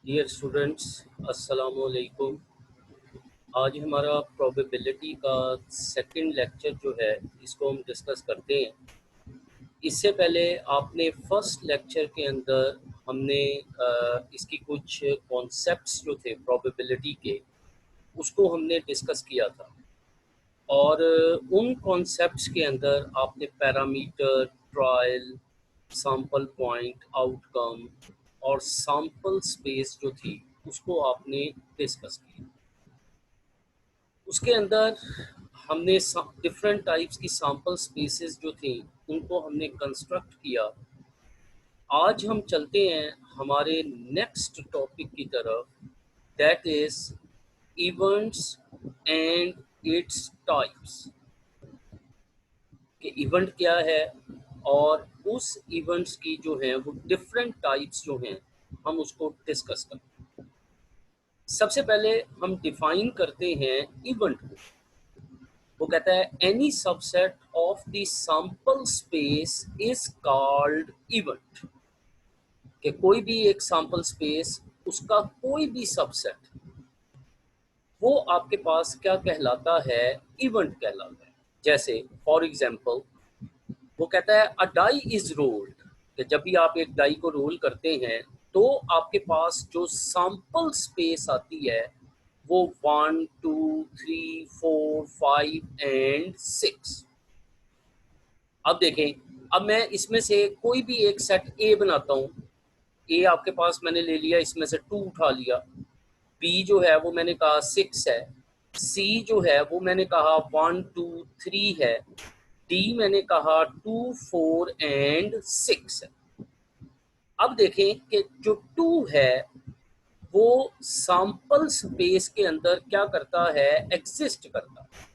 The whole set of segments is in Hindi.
डियर स्टूडेंट्स, अस्सलाम वालेकुम। आज हमारा प्रोबेबिलिटी का सेकंड लेक्चर जो है इसको हम डिस्कस करते हैं। इससे पहले आपने फर्स्ट लेक्चर के अंदर हमने इसकी कुछ कॉन्सेप्ट्स जो थे प्रोबेबिलिटी के उसको हमने डिस्कस किया था और उन कॉन्सेप्ट्स के अंदर आपने parameter, trial, sample point, outcome और सैंपल स्पेस जो थी उसको आपने डिस्कस किया। उसके अंदर हमने डिफरेंट टाइप्स की सैंपल स्पेसेस जो थी उनको हमने कंस्ट्रक्ट किया। आज हम चलते हैं हमारे नेक्स्ट टॉपिक की तरफ, that is events and its types. कि इवेंट क्या है और उस इवेंट्स की जो है वो डिफरेंट टाइप्स जो हैं हम उसको डिस्कस करते हैं। सबसे पहले हम डिफाइन करते हैं इवेंट को। वो कहता है any subset of the sample space is called event. कि कोई भी एक सैंपल स्पेस, उसका कोई भी सबसेट, वो आपके पास क्या कहलाता है? इवेंट कहलाता है। जैसे फॉर एग्जांपल वो कहता है अ डाई इज रोल्ड, कि जब भी आप एक डाई को रोल करते हैं तो आपके पास जो सैंपल स्पेस आती है वो 1 2 3 4 5 एंड 6। अब देखें, अब मैं इसमें से कोई भी एक सेट ए बनाता हूँ। ए आपके पास मैंने ले लिया, इसमें से 2 उठा लिया। बी जो है वो मैंने कहा 6 है। सी जो है वो मैंने कहा 1 2 3 है। डी मैंने कहा 2 4 एंड 6 है। अब देखें कि जो 2 है वो सैंपल स्पेस के अंदर क्या करता है? एग्जिस्ट करता है।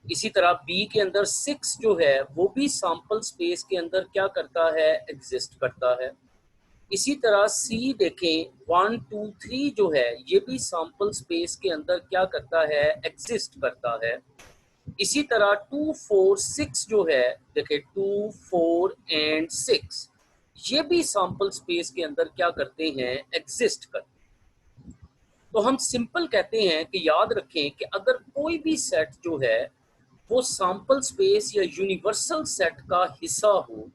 इसी तरह बी के अंदर 6 जो है वो भी सैंपल स्पेस के अंदर क्या करता है? एग्जिस्ट करता है। इसी तरह सी देखें 1 2 3 जो है ये भी सैंपल स्पेस के अंदर क्या करता है? एग्जिस्ट करता है। इसी तरह 2 4 6 जो है, देखें 2 4 एंड 6 ये भी सैंपल स्पेस के अंदर क्या करते हैं? एग्जिस्ट करते हैं। तो हम सिंपल कहते हैं कि याद रखें कि अगर कोई भी सेट जो है वो सैंपल स्पेस या यूनिवर्सल सेट का हिस्सा हो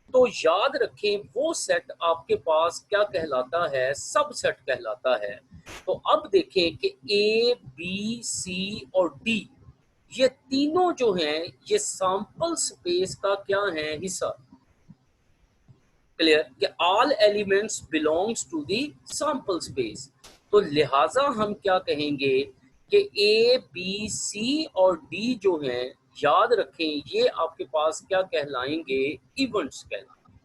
तो याद रखें वो सेट आपके पास क्या कहलाता है? सबसेट कहलाता है। तो अब देखें कि ए बी सी और डी ये तीनों जो हैं ये सैंपल स्पेस का क्या है? हिस्सा। क्लियर? कि all elements belongs to the sample space. तो लिहाजा हम क्या कहेंगे कि ए बी सी और डी जो हैं, याद रखें ये आपके पास क्या कहलाएंगे? इवेंट्स कहलाएंगे।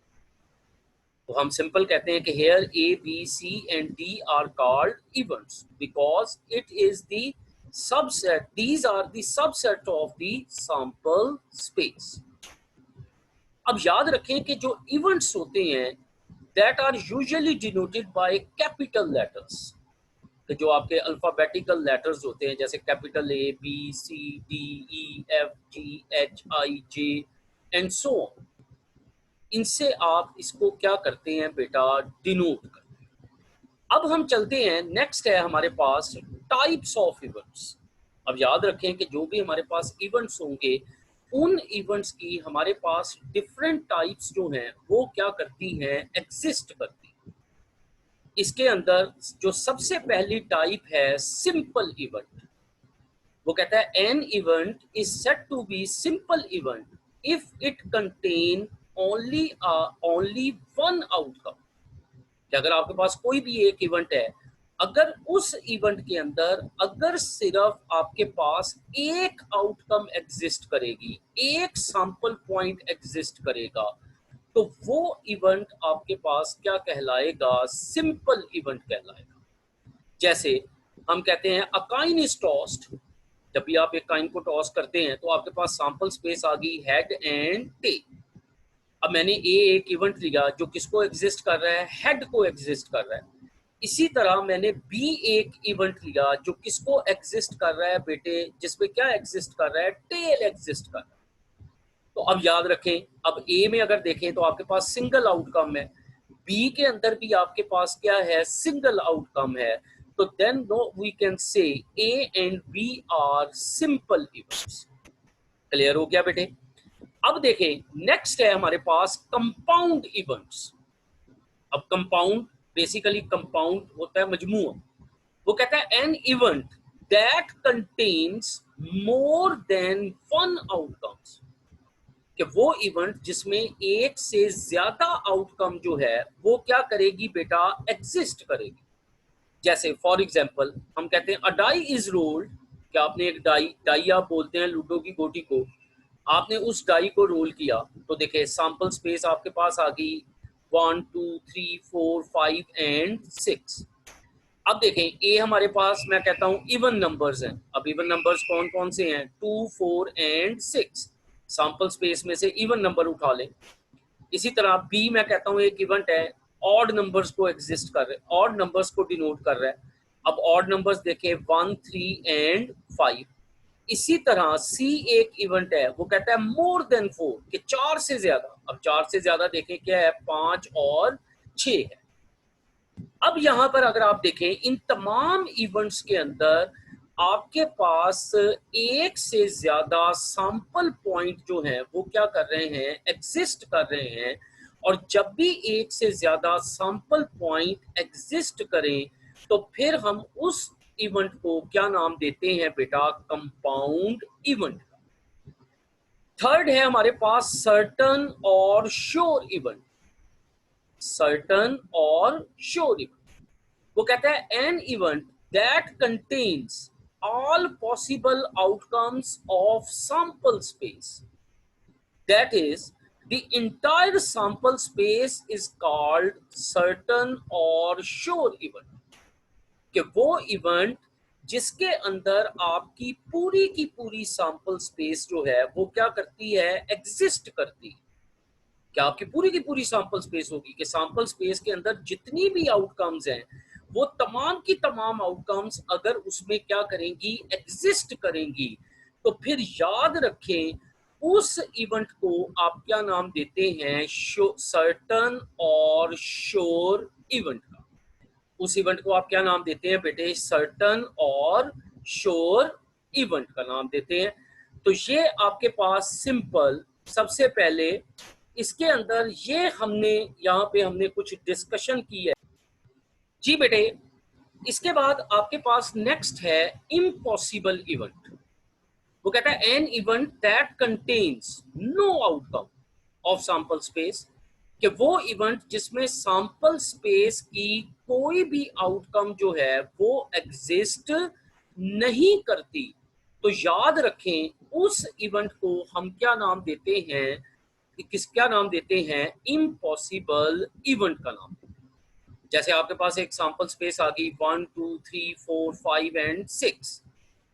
तो हम सिंपल कहते हैं कि here A B C and D are called events because it is the subset, these are the subset of the sample space. अब याद रखें कि जो इवेंट्स होते हैं that are usually denoted by capital letters. कि जो आपके अल्फाबेटिकल लेटर्स होते हैं जैसे capital A B C D E F G H I J and so on, इनसे आप इसको क्या करते हैं बेटा? डिनोट करते हैं। अब हम चलते हैं, नेक्स्ट है हमारे पास टाइप्स ऑफ इवेंट्स। अब याद रखें कि जो भी हमारे पास इवेंट्स होंगे उन इवेंट्स की हमारे पास डिफरेंट टाइप्स जो हैं वो क्या करती हैं? एग्जिस्ट करती हैं। इसके अंदर जो सबसे पहली टाइप है सिंपल इवेंट। वो कहता है an event is said to be simple event if it contain only one outcome. कि अगर आपके पास कोई भी एक इवेंट है, अगर उस इवेंट के अंदर अगर सिर्फ आपके पास एक आउटकम एग्जिस्ट करेगी, एक सैंपल पॉइंट एग्जिस्ट करेगा, तो वो इवेंट आपके पास क्या कहलाएगा? सिंपल इवेंट कहलाएगा। जैसे हम कहते हैं अ कॉइन इज टॉस्ड। जब भी आप एक कॉइन को टॉस करते हैं तो आपके पास सैंपल स्पेस आ गई हेड एंड टेल। अब मैंने ए एक इवेंट लिया जो किसको एग्जिस्ट कर रहा है? हेड को एग्जिस्ट कर रहा है। इसी तरह मैंने बी एक इवेंट लिया जो किसको एग्जिस्ट कर रहा है बेटे? जिसमें क्या एग्जिस्ट कर रहा है? टेल एग्जिस्ट कर रहा है। तो अब याद रखें, अब ए में अगर देखें तो आपके पास सिंगल आउटकम है। बी के अंदर भी आपके पास क्या है, सिंगल आउटकम है, तो then no we can say A and B are simple events. Clear हो गया बेटे? अब देखें नेक्स्ट है हमारे पास कंपाउंड इवेंट्स। अब कंपाउंड, बेसिकली कंपाउंड होता है मजमूआ। वो कहता है an event that contains more than one outcomes, कि वो इवेंट जिसमें एक से ज्यादा आउटकम जो है वो क्या करेगी बेटा, एग्जिस्ट करेगी। जैसे फॉर एग्जांपल हम कहते हैं अ डाई इज रोल्ड, कि आपने एक डाई आप बोलते हैं लूडो की गोटी को, आपने उस डाई को रोल किया, तो देखिए सैंपल स्पेस आपके पास आ गई 1 2 3 4 5 एंड 6। अब देखें ए हमारे पास, मैं कहता हूं इवन नंबर्स हैं। अब इवन नंबर्स कौन कौन से हैं, 2 4 एंड 6। सैंपल स्पेस में से इवन नंबर उठा लें। इसी तरह बी मैं कहता हूं एक इवेंट है, ऑड नंबर्स को एग्जिस्ट कर रहे हैं, ऑड नंबर्स को डिनोट कर रहा है। अब ऑड नंबर्स देखें 1 3 एंड 5। इसी तरह सी एक इवेंट है, वो कहता है मोर देन 4, कि 4 से ज्यादा। अब 4 से ज्यादा देखें क्या है, 5 और 6 है। अब यहां पर अगर आप देखें इन तमाम इवेंट्स के अंदर आपके पास एक से ज्यादा सैंपल पॉइंट जो है वो क्या कर रहे हैं, एग्जिस्ट कर रहे हैं। और जब भी एक से ज्यादा सैंपल पॉइंट एग्जिस्ट करें तो फिर हम उस इवेंट को क्या नाम देते हैं बेटा, कंपाउंड इवेंट। थर्ड है हमारे पास सर्टन और श्योर इवेंट। सर्टन और श्योर इवेंट, वो कहता है an event that contains all possible outcomes of sample space, that is the entire sample space is called certain और श्योर इवेंट। कि वो इवेंट जिसके अंदर आपकी पूरी की पूरी सैंपल स्पेस जो है वो क्या करती है, एग्जिस्ट करती है। क्या आपकी पूरी की पूरी सैंपल स्पेस होगी, कि सैंपल स्पेस के अंदर जितनी भी आउटकम्स हैं वो तमाम की तमाम आउटकम्स अगर उसमें क्या करेंगी, एग्जिस्ट करेंगी, तो फिर याद रखें उस इवेंट को आप क्या नाम देते हैं, सर्टन और श्योर इवेंट का। उस इवेंट को आप क्या नाम देते हैं बेटे, सर्टन और श्योर इवेंट का नाम देते हैं। तो ये आपके पास सिंपल, सबसे पहले इसके अंदर ये हमने यहाँ पे हमने कुछ डिस्कशन की है जी बेटे। इसके बाद आपके पास नेक्स्ट है इम्पॉसिबल इवेंट। वो कहता है an event that contains know outcome of sample space, कि वो इवेंट जिसमें सैंपल स्पेस की कोई भी आउटकम जो है वो एग्जिस्ट नहीं करती। तो याद रखें उस इवेंट को हम क्या नाम देते हैं, क्या नाम देते हैं, इम्पॉसिबल इवेंट का नाम। जैसे आपके पास एक सैंपल स्पेस आ गई 1 2 3 4 5 एंड 6।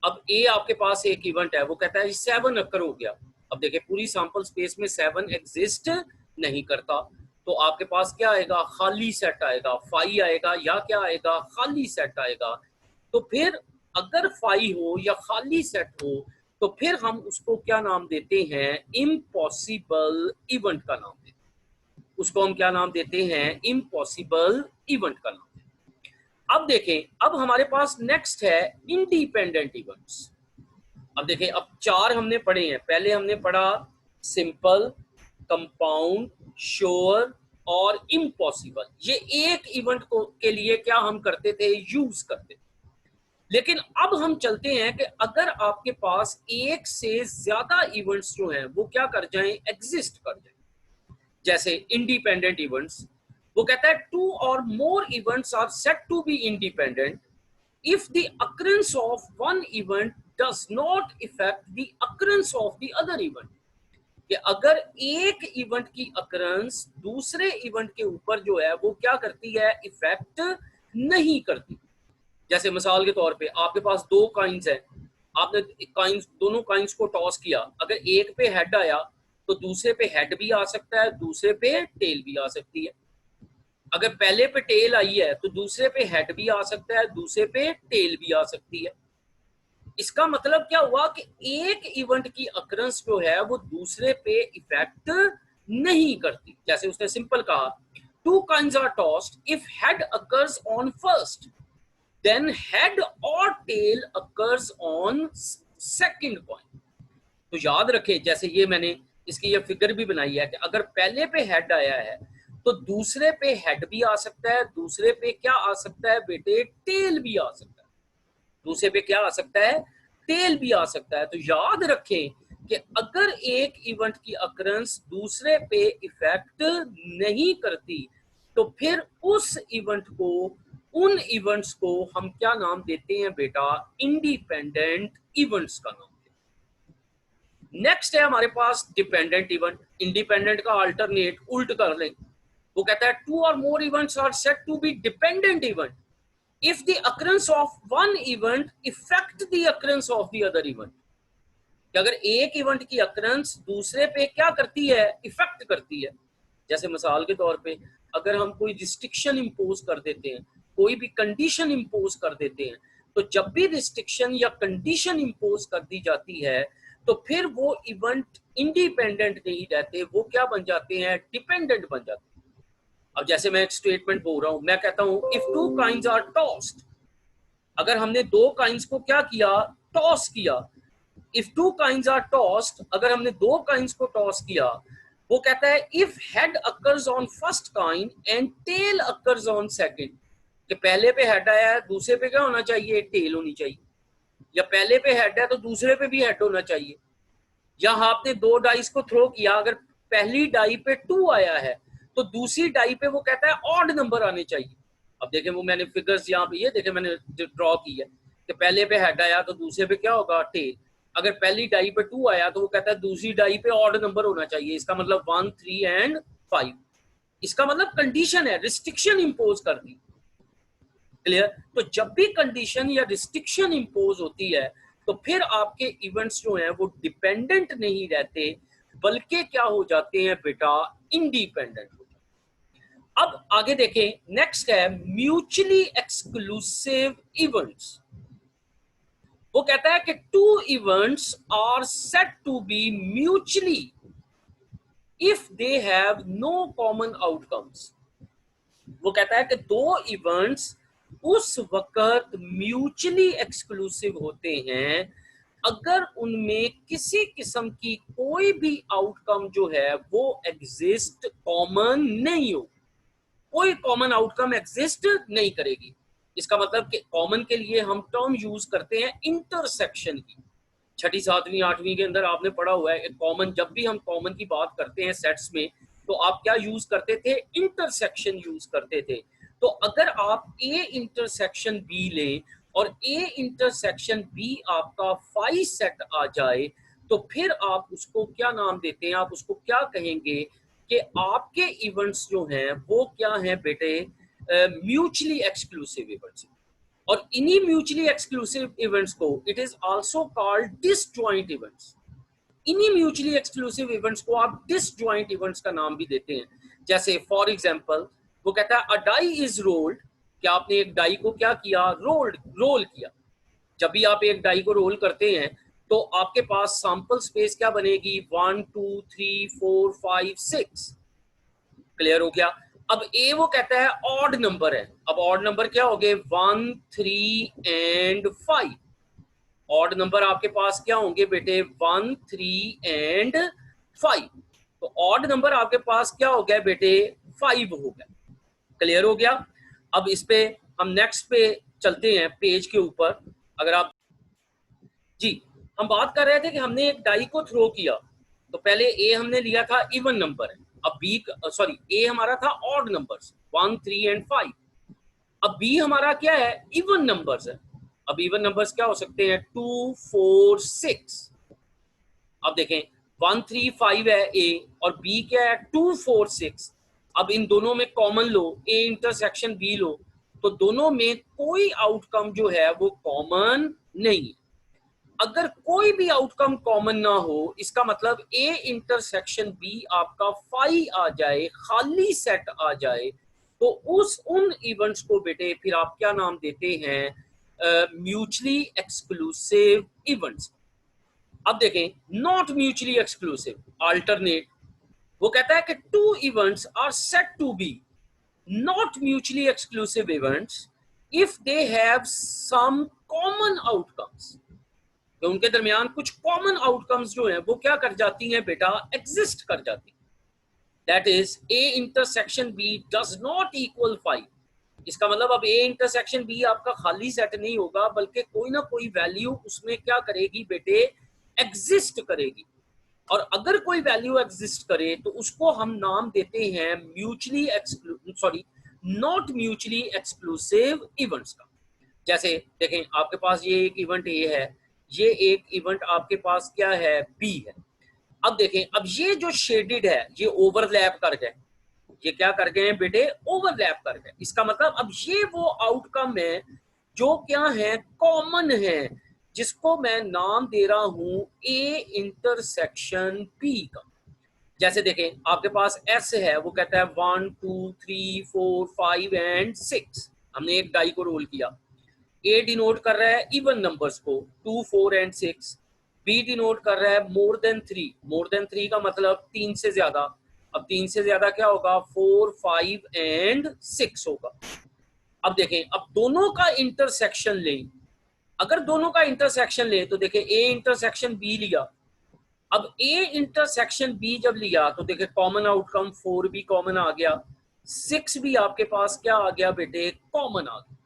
अब ए आपके पास एक इवेंट है, वो कहता है 7 अक्कर हो गया। अब देखिए पूरी सैंपल स्पेस में 7 एग्जिस्ट नहीं करता, तो आपके पास क्या आएगा, खाली सेट आएगा, 5 आएगा, या क्या आएगा, खाली सेट आएगा। तो फिर अगर 5 हो या खाली सेट हो तो फिर हम उसको क्या नाम देते हैं, इम्पॉसिबल इवेंट का नाम देते हैं। उसको हम क्या नाम देते हैं, इम्पॉसिबल इवेंट का नाम। अब देखें, अब हमारे पास नेक्स्ट है इंडिपेंडेंट इवेंट्स। अब देखें, अब 4 हमने पढ़े हैं। पहले हमने पढ़ा सिंपल, कंपाउंड, श्योर और इम्पॉसिबल। ये एक इवेंट को के लिए क्या हम करते थे, यूज करते थे। लेकिन अब हम चलते हैं कि अगर आपके पास एक से ज्यादा इवेंट्स जो हैं वो क्या कर जाएं, एग्जिस्ट कर जाएं। जैसे इंडिपेंडेंट इवेंट्स, वो कहता है 2 or more events are set to be independent if the occurrence of one event does not effect the occurrence of the other event. कि अगर एक इवेंट की अकरेंस दूसरे इवेंट के ऊपर जो है वो क्या करती है, इफेक्ट नहीं करती। जैसे मिसाल के तौर पे आपके पास 2 कॉइन्स हैं, आपने कॉइन्स, दोनों कॉइन्स को टॉस किया, अगर एक पे हेड आया तो दूसरे पे हेड भी आ सकता है, दूसरे पे टेल भी आ सकती है। अगर पहले पे टेल आई है तो दूसरे पे हेड भी आ सकता है, दूसरे पे टेल भी आ सकती है। इसका मतलब क्या हुआ कि एक इवेंट की अकरेंस जो है वो दूसरे पे इफेक्ट नहीं करती। जैसे उसने सिंपल कहा two coins are tossed, if head occurs on first, then head or tail occurs on second coin. तो याद रखें, जैसे ये मैंने इसकी ये फिगर भी बनाई है कि अगर पहले पे हेड आया है तो दूसरे पे हेड भी आ सकता है, दूसरे पे क्या आ सकता है बेटे, टेल भी आ सकता है। दूसरे पे क्या आ सकता है, टेल भी आ सकता है। तो याद रखें कि अगर एक इवेंट की अकरेंस दूसरे पे इफेक्ट नहीं करती तो फिर उस इवेंट को, उन इवेंट्स को हम क्या नाम देते हैं बेटा, इंडिपेंडेंट इवेंट्स का नाम। नेक्स्ट है हमारे पास डिपेंडेंट इवेंट। इंडिपेंडेंट का अल्टरनेट उल्ट कर लें, वो कहता है two or more events are said to be dependent event if the occurrence of one event affect the occurrence of the other event। कि अगर एक इवेंट की अकरेंस दूसरे पे क्या करती है, इफेक्ट करती है। जैसे मिसाल के तौर पे अगर हम कोई रिस्ट्रिक्शन इंपोज कर देते हैं, कोई भी कंडीशन इंपोज कर देते हैं, तो जब भी रिस्ट्रिक्शन या कंडीशन इंपोज कर दी जाती है तो फिर वो इवेंट इंडिपेंडेंट नहीं रहते, वो क्या बन जाते हैं, डिपेंडेंट बन जाते हैं। अब जैसे मैं एक स्टेटमेंट बोल रहा हूं, मैं कहता हूं if two coins are tossed, अगर हमने दो काइंस को क्या किया, टॉस किया। If two coins are tossed, अगर हमने दो काइंस को टॉस किया, वो कहता है if head occurs on first coin and tail occurs on second, कि पहले पे हेड आया है, दूसरे पे क्या होना चाहिए, टेल होनी चाहिए। या पहले पे हेड है तो दूसरे पे भी हेड होना चाहिए। या आपने दो डाइस को थ्रो किया, अगर पहली डाई पे 2 आया है तो दूसरी डाई पे वो कहता है ऑड नंबर आने चाहिए। अब देखें वो मैंने फिगर्स यहाँ पे, ये देखें मैंने ड्रॉ की है कि पहले पे हेड आया तो दूसरे पे क्या होगा, टेल। अगर पहली डाई पे 2 आया तो वो कहता है दूसरी डाई पे ऑड नंबर होना चाहिए। इसका मतलब 1, 3 एंड 5। इसका मतलब कंडीशन है, रिस्ट्रिक्शन इंपोज कर दी। क्लियर? तो जब भी कंडीशन या रिस्ट्रिक्शन इंपोज होती है तो फिर आपके इवेंट्स जो हैं वो डिपेंडेंट नहीं रहते, बल्कि क्या हो जाते हैं बेटा, इंडिपेंडेंट हो जाते हैं। अब आगे देखें, नेक्स्ट है म्यूचुअली एक्सक्लूसिव इवेंट्स। वो कहता है कि two events are said to be mutually if they have no common outcomes. वो कहता है कि दो इवेंट्स उस वक्त म्यूचुअली एक्सक्लूसिव होते हैं अगर उनमें किसी किस्म की कोई भी आउटकम जो है वो एग्जिस्ट कॉमन नहीं हो। कोई कॉमन आउटकम एग्जिस्ट नहीं करेगी। इसका मतलब कि कॉमन के लिए हम टर्म यूज करते हैं इंटरसेक्शन की। छठी, सातवीं, आठवीं के अंदर आपने पढ़ा हुआ है कॉमन, जब भी हम कॉमन की बात करते हैं सेट्स में तो आप क्या यूज करते थे, इंटरसेक्शन यूज करते थे। तो अगर आप ए इंटरसेक्शन बी लें और ए इंटरसेक्शन बी आपका फाई सेट आ जाए तो फिर आप उसको क्या नाम देते हैं, आप उसको क्या कहेंगे कि आपके इवेंट्स जो हैं वो क्या हैं बेटे, म्यूचुअली एक्सक्लूसिव इवेंट्स। और इन्हीं म्यूचुअली एक्सक्लूसिव इवेंट्स को it is also called disjoint events. इन्हीं म्यूचुअली एक्सक्लूसिव इवेंट्स को आप डिसजॉइंट इवेंट्स का नाम भी देते हैं। जैसे फॉर एग्जांपल वो कहता है अ डाई इज रोल्ड, कि आपने एक डाई को क्या किया, रोल किया। जब भी आप एक डाई को रोल करते हैं तो आपके पास सैंपल स्पेस क्या बनेगी, 1, 2, 3, 4, 5, 6। क्लियर हो गया? अब ए वो कहता है ऑड नंबर है। अब ऑड नंबर क्या हो गए, 1, 3 एंड 5। ऑड नंबर आपके पास क्या होंगे बेटे, 1, 3 एंड 5। तो ऑड नंबर आपके पास क्या हो गया बेटे, 5 हो गया। क्लियर हो गया? अब इस पे हम नेक्स्ट पे चलते हैं पेज के ऊपर। अगर आप जी, हम बात कर रहे थे कि हमने एक डाई को थ्रो किया तो पहले ए हमने लिया था इवन नंबर है, अब बी सॉरी ए हमारा था ऑड नंबर्स 1, 3 एंड 5। अब बी हमारा क्या है, इवन नंबर्स है। अब इवन नंबर्स क्या हो सकते हैं, 2, 4, 6। अब देखें 1, 3, 5 है ए और बी क्या है, 2, 4, 6। अब इन दोनों में कॉमन लो, ए इंटरसेक्शन बी लो, तो दोनों में कोई आउटकम जो है वो कॉमन नहीं। अगर कोई भी आउटकम कॉमन ना हो इसका मतलब ए इंटरसेक्शन बी आपका फाई आ जाए, खाली सेट आ जाए, तो उन इवेंट्स को बेटे फिर आप क्या नाम देते हैं, म्यूचुअली एक्सक्लूसिव इवेंट्स। अब देखें नॉट म्यूचुअली एक्सक्लूसिव, अल्टरनेट। वो कहता है कि two events are set to be not mutually exclusive events if they have some common outcomes, तो उनके दरमियान कुछ कॉमन आउटकम्स जो हैं वो क्या कर जाती हैं बेटा, एग्जिस्ट कर जाती हैं। That is a intersection B does not equal 5। इसका मतलब अब ए इंटरसेक्शन बी आपका खाली सेट नहीं होगा, बल्कि कोई ना कोई वैल्यू उसमें क्या करेगी बेटे, एग्जिस्ट करेगी। और अगर कोई वैल्यू एग्जिस्ट करे तो उसको हम नाम देते हैं नॉट म्यूचुअली एक्सक्लूसिव इवेंट्स का। जैसे देखें, आपके पास ये एक इवेंट ए है, ये एक इवेंट आपके पास क्या है, बी है। अब देखें, अब ये जो शेडेड है ये ओवरलैप कर गए, ये क्या कर गए हैं बेटे, ओवरलैप कर गए। इसका मतलब अब ये वो आउटकम है जो क्या है, कॉमन है, जिसको मैं नाम दे रहा हूं ए इंटरसेक्शन बी का। जैसे देखें, आपके पास एस है, वो कहता है 1 2 3 4 5 एंड 6। हमने एक डाई को रोल किया। ए डिनोट कर रहा है इवन नंबर्स को, 2 4 एंड 6। बी डिनोट कर रहा है मोर देन 3। मोर देन 3 का मतलब 3 से ज्यादा। अब 3 से ज्यादा क्या होगा, 4 5 एंड 6 होगा। अब देखें, अब दोनों का इंटरसेक्शन लें। अगर दोनों का इंटरसेक्शन ले तो देखें, ए इंटरसेक्शन बी लिया। अब ए इंटरसेक्शन बी जब लिया तो देखें कॉमन आउटकम 4 भी कॉमन आ गया, 6 भी आपके पास क्या आ गया बेटे, कॉमन आ गया।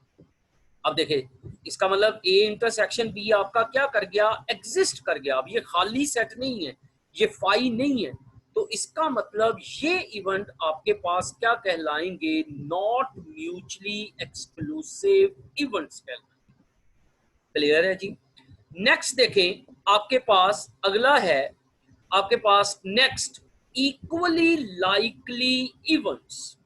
अब देखें, इसका मतलब ए इंटरसेक्शन बी आपका क्या कर गया, एग्जिस्ट कर गया। अब ये खाली सेट नहीं है, ये फाई नहीं है, तो इसका मतलब ये इवेंट आपके पास क्या कहलाएंगे, नॉट म्यूचुअली एक्सक्लूसिव इवेंट्स कहलाएंगे। क्लियर है जी। नेक्स्ट देखें, आपके पास अगला है, आपके पास next equally likely events.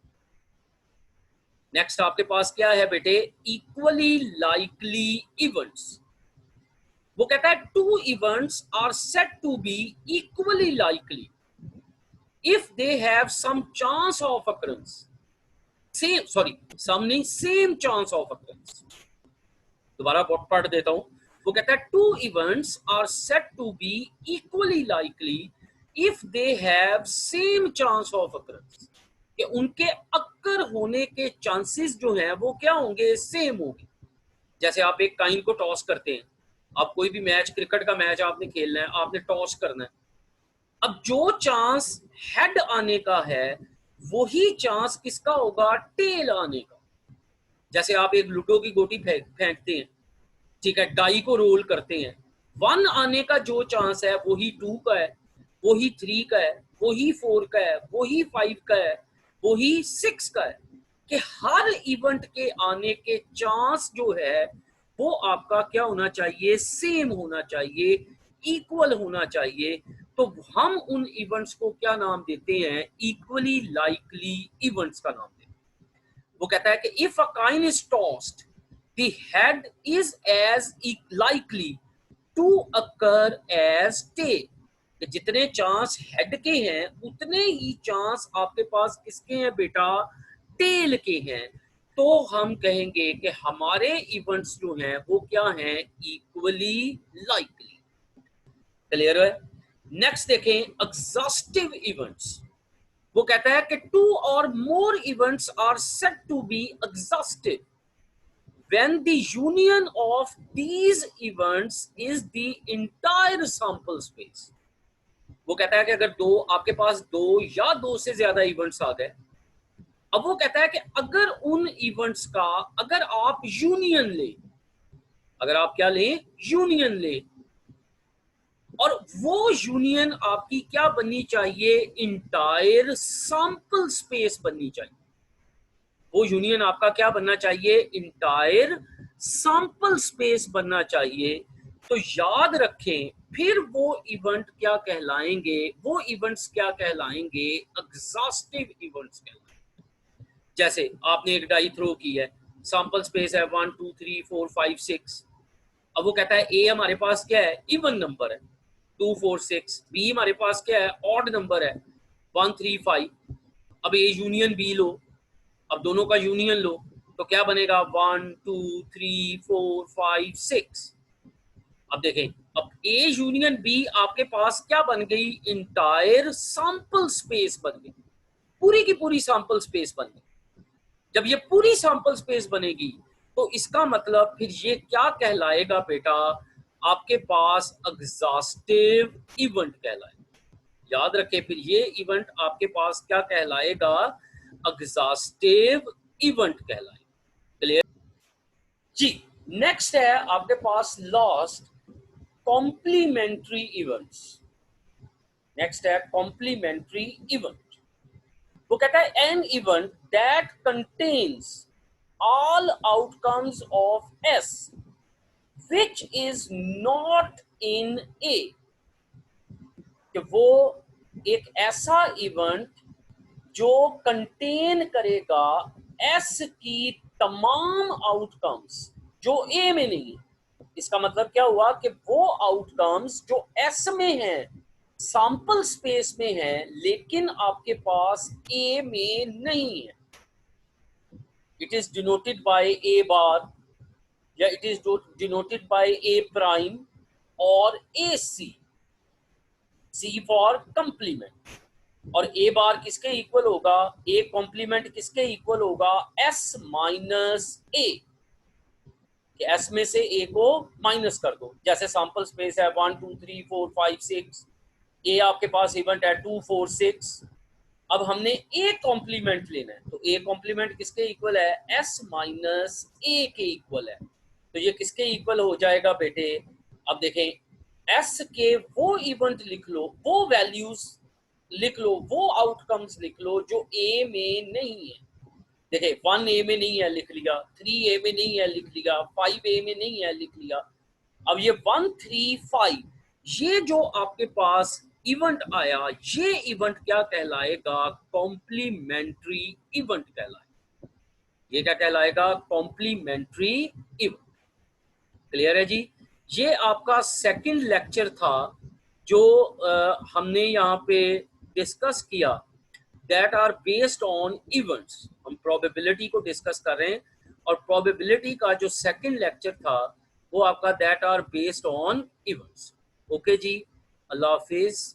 Next आपके पास क्या है बेटे, इक्वली लाइकली इवेंट्स। वो कहता है two events are set to be equally likely if they have some chance of occurrence, same chance of occurrence. दोबारा पढ़ देता हूं। वो कहता है two events are set to be equally likely if they have same chance of occurrence, कि उनके अक्कर होने के चांसेस जो हैं वो क्या होंगे, सेम होंगे। जैसे आप एक काइन को टॉस करते हैं, आप कोई भी मैच, क्रिकेट का मैच आपने खेलना है, आपने टॉस करना है। अब जो चांस हेड आने का है वही चांस किसका होगा, टेल आने का। जैसे आप एक लूडो की गोटी फेंकते हैं, ठीक है, डाई को रोल करते हैं, 1 आने का जो चांस है वही 2 का है, वही 3 का है, वही 4 का है, वही 5 का है, वही 6 का है, कि हर इवेंट के आने के चांस जो है वो आपका क्या होना चाहिए, सेम होना चाहिए, इक्वल होना चाहिए। तो हम उन इवेंट्स को क्या नाम देते हैं, इक्वली लाइकली इवेंट्स का नाम देते हैं। वो कहता है कि if a coin is tossed the head is as likely to occur as tail, कि जितने चांस हेड के हैं उतने ही चांस आपके पास किसके हैं बेटा, टेल के हैं। तो हम कहेंगे कि हमारे इवेंट्स जो हैं वो क्या हैं, इक्वली लाइकली। क्लियर है। नेक्स्ट देखें, एग्जॉस्टिव इवेंट्स। वो कहता है कि 2 or more events are set to be exhaustive when the union of these events is the entire sample space। वो कहता है कि अगर आपके पास 2 या 2 से ज्यादा इवेंट्स आ गए, अब वो कहता है कि अगर उन इवेंट्स का अगर आप यूनियन ले, अगर आप क्या लें, यूनियन ले, और वो यूनियन आपकी क्या बननी चाहिए, इंटायर सैंपल स्पेस बननी चाहिए। वो यूनियन आपका क्या बनना चाहिए, इंटायर सैंपल स्पेस बनना चाहिए। तो याद रखें, फिर वो इवेंट क्या कहलाएंगे, वो इवेंट्स क्या कहलाएंगे, एग्जॉस्टिव इवेंट्स कहलाएंगे। जैसे आपने एक डाई थ्रो की है, सैंपल स्पेस है 1 2 3 4 5 6। अब वो कहता है ए हमारे पास क्या है, इवन नंबर है 2 4 6। बी हमारे पास क्या है, ऑड नंबर है 1 3 5। अब ए यूनियन बी लो, अब दोनों का यूनियन लो तो क्या बनेगा, 1 2 3 4 5 6। अब देखें, अब ए यूनियन बी आपके पास क्या बन गई, इंटायर सैंपल स्पेस बन गई, पूरी की पूरी सैंपल स्पेस बन गई। जब ये पूरी सैंपल स्पेस बनेगी तो इसका मतलब फिर ये क्या कहलाएगा बेटा, आपके पास एग्जॉस्टिव इवेंट कहलाएगा। याद रखें, फिर ये इवेंट आपके पास क्या कहलाएगा, एग्जॉस्टिव इवेंट कहलाएगा। क्लियर जी। नेक्स्ट है आपके पास लास्ट कॉम्प्लीमेंट्री इवेंट्स। नेक्स्ट है कॉम्प्लीमेंट्री इवेंट। वो कहता है an event that contains all outcomes of S which is not in A, कि वो एक ऐसा इवेंट जो कंटेन करेगा S की तमाम आउटकम्स जो A में नहीं है। इसका मतलब क्या हुआ कि वो आउटकम्स जो S में है, सैंपल स्पेस में है, लेकिन आपके पास A में नहीं है। It is denoted by A बार या it is denoted by A prime और AC, C फॉर कंप्लीमेंट। और A बार किसके इक्वल होगा, A कॉम्प्लीमेंट किसके इक्वल होगा, S माइनस A। S में से A को माइनस कर दो, जैसे सैंपल स्पेस है 1 2 3 4 5 6, A आपके पास इवेंट है 2 4 6। अब हमने A कॉम्प्लीमेंट लेना है, तो A कॉम्प्लीमेंट किसके इक्वल है, S माइनस A के इक्वल है। तो ये किसके इक्वल हो जाएगा बेटे, अब देखें, S के वो इवेंट लिख लो, वो वैल्यूज लिख लो, वो आउटकम्स लिख लो जो A में नहीं है। देखिए 1 A में नहीं है लिख लिया, 3 A में नहीं है लिख लिया, 5 A में नहीं है लिख लिया। अब ये 1 3 5 ये जो आपके पास इवेंट आया, ये इवेंट क्या कहलाएगा, कॉम्प्लीमेंट्री इवेंट कहलाएगा। ये क्या कहलाएगा, कॉम्प्लीमेंट्री इवेंट। क्लियर है जी। ये आपका सेकंड लेक्चर था जो हमने यहाँ पे डिस्कस किया, that are based on events. हम प्रोबेबिलिटी को डिस्कस कर रहे हैं, और प्रोबेबिलिटी का जो सेकंड लेक्चर था वो आपका that are based on events. Okay जी, अल्लाह हाफिज।